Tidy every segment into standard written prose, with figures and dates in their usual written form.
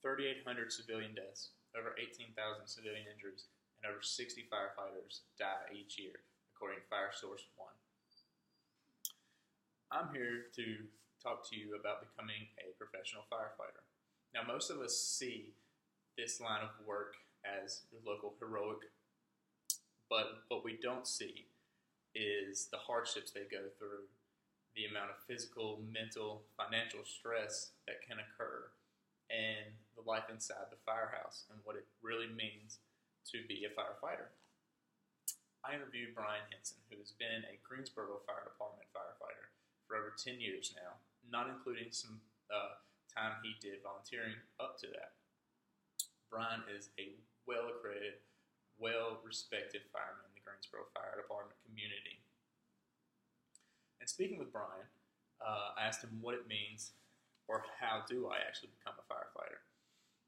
3,800 civilian deaths, over 18,000 civilian injuries, and over 60 firefighters die each year, according to FireSource One. I'm here to talk to you about becoming a professional firefighter. Now, most of us see this line of work as your local heroic, but what we don't see is the hardships they go through, the amount of physical, mental, financial stress that can occur, and the life inside the firehouse and what it really means to be a firefighter. I interviewed Brian Henson, who has been a Greensboro Fire Department firefighter for over 10 years now, not including some time he did volunteering up to that. Brian is a well-accredited, well-respected fireman in the Greensboro Fire Department community. And speaking with Brian, I asked him what it means, or how do I actually become a firefighter.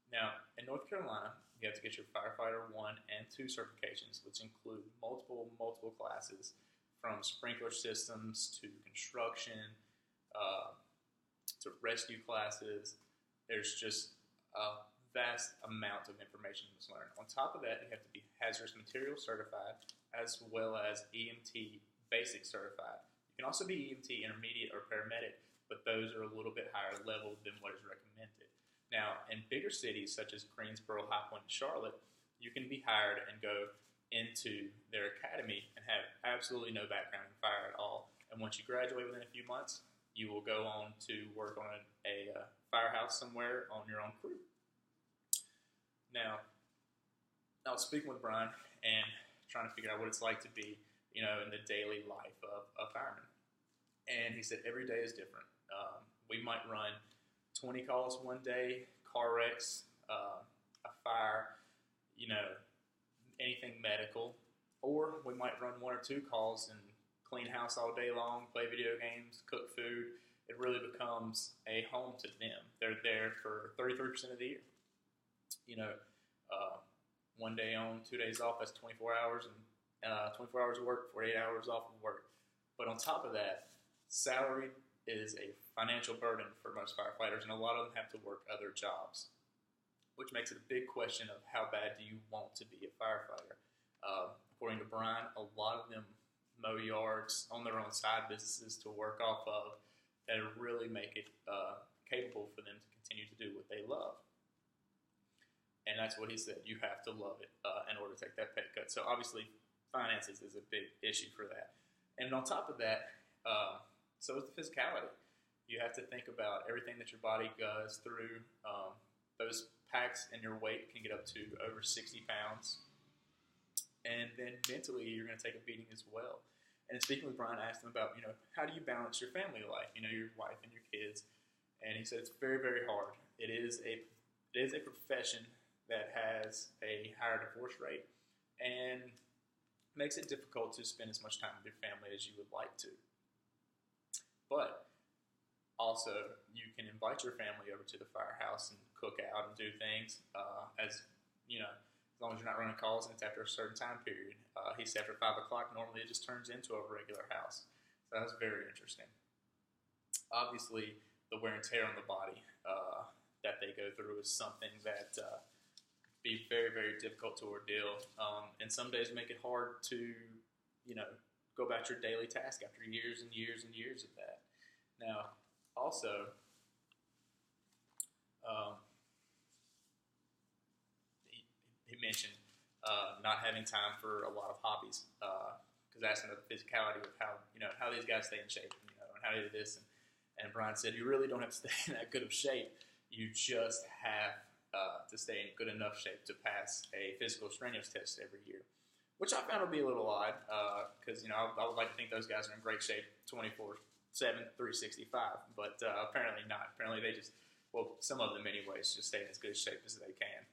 Now, in North Carolina, you have to get your Firefighter 1 and 2 certifications, which include multiple classes, from sprinkler systems to construction to rescue classes. There's just a vast amount of information to learn. On top of that, you have to be hazardous materials certified as well as EMT basic certified. You can also be EMT intermediate or paramedic, but those are a little bit higher level than what is recommended. Now, in bigger cities such as Greensboro, High Point, and Charlotte, you can be hired and go into their academy and have absolutely no background in fire at all. And once you graduate within a few months, you will go on to work on a firehouse somewhere on your own crew. Now, I was speaking with Brian and trying to figure out what it's like to be, in the daily life of a fireman. And he said every day is different. We might run 20 calls one day, car wrecks, a fire, anything medical, or we might run 1 or 2 calls and clean house all day long, play video games, cook food. It really becomes a home to them. They're there for 33% of the year. 1 day on, 2 days off, that's 24 hours, and 24 hours of work, 48 hours off of work. But on top of that, salary is a financial burden for most firefighters, and a lot of them have to work other jobs, which makes it a big question of how bad do you want to be a firefighter. According to Brian, a lot of them mow yards on their own side businesses to work off of that really make it capable for them to continue to do what they love. And that's what he said. You have to love it in order to take that pay cut. So obviously, finances is a big issue for that. And on top of that, so is the physicality. You have to think about everything that your body goes through. Those packs and your weight can get up to over 60 pounds. And then mentally, you're going to take a beating as well. And speaking with Brian, I asked him about, how do you balance your family life, your wife and your kids. And he said it's very, very hard. It is a profession that has a higher divorce rate and makes it difficult to spend as much time with your family as you would like to. But also, you can invite your family over to the firehouse and cook out and do things as long as you're not running calls and it's after a certain time period. He said after 5 o'clock, normally it just turns into a regular house. So that's very interesting. Obviously, the wear and tear on the body that they go through is something that be very, very difficult to ordeal. And some days make it hard to, go about your daily task after years and years and years of that. Now, also, he mentioned not having time for a lot of hobbies, because I asked him about the physicality of how these guys stay in shape, and how they do this. And Brian said, you really don't have to stay in that good of shape. You just have to stay in good enough shape to pass a physical strenuous test every year, which I found would be a little odd, because I would like to think those guys are in great shape 24/7, 365, but apparently not. Apparently they just, some of them anyways, just stay in as good shape as they can.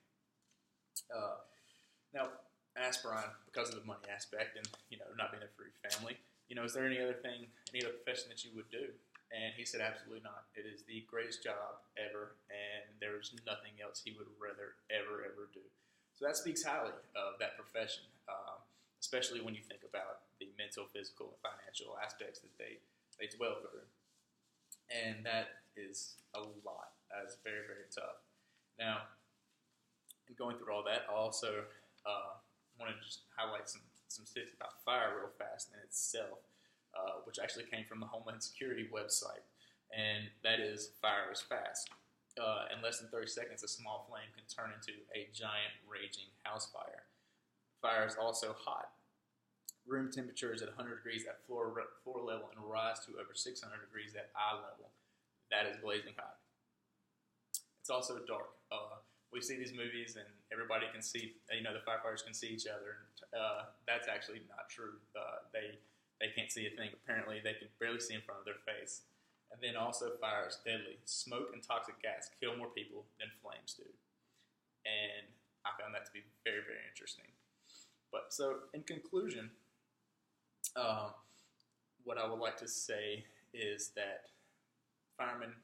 Now, I asked Brian, because of the money aspect and not being there for your family, is there any other profession that you would do? And he said, absolutely not. It is the greatest job ever, and there's nothing else he would rather ever do. So that speaks highly of that profession, especially when you think about the mental, physical, and financial aspects that they dwell through. And that is a lot. That is very, very tough. Now, in going through all that, I also want to just highlight some statistics about fire real fast in itself, which actually came from the Homeland Security website, and that is fire is fast. In less than 30 seconds, a small flame can turn into a giant raging house fire. Fire is also hot. Room temperature is at 100 degrees at floor level and rise to over 600 degrees at eye level. That is blazing hot. It's also dark. We see these movies and everybody can see, the firefighters can see each other. That's actually not true. They can't see a thing. Apparently, they can barely see in front of their face. And then also, fire is deadly. Smoke and toxic gas kill more people than flames do. And I found that to be very, very interesting. But so, in conclusion, what I would like to say is that firemen,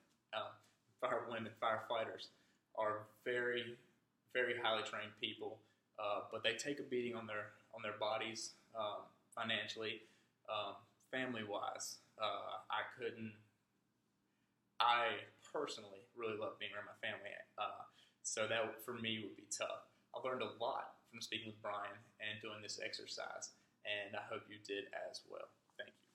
firewomen, firefighters are very, very highly trained people, but they take a beating on their bodies, financially, family wise. I personally really love being around my family, so that for me would be tough. I learned a lot from speaking with Brian and doing this exercise, and I hope you did as well. Thank you.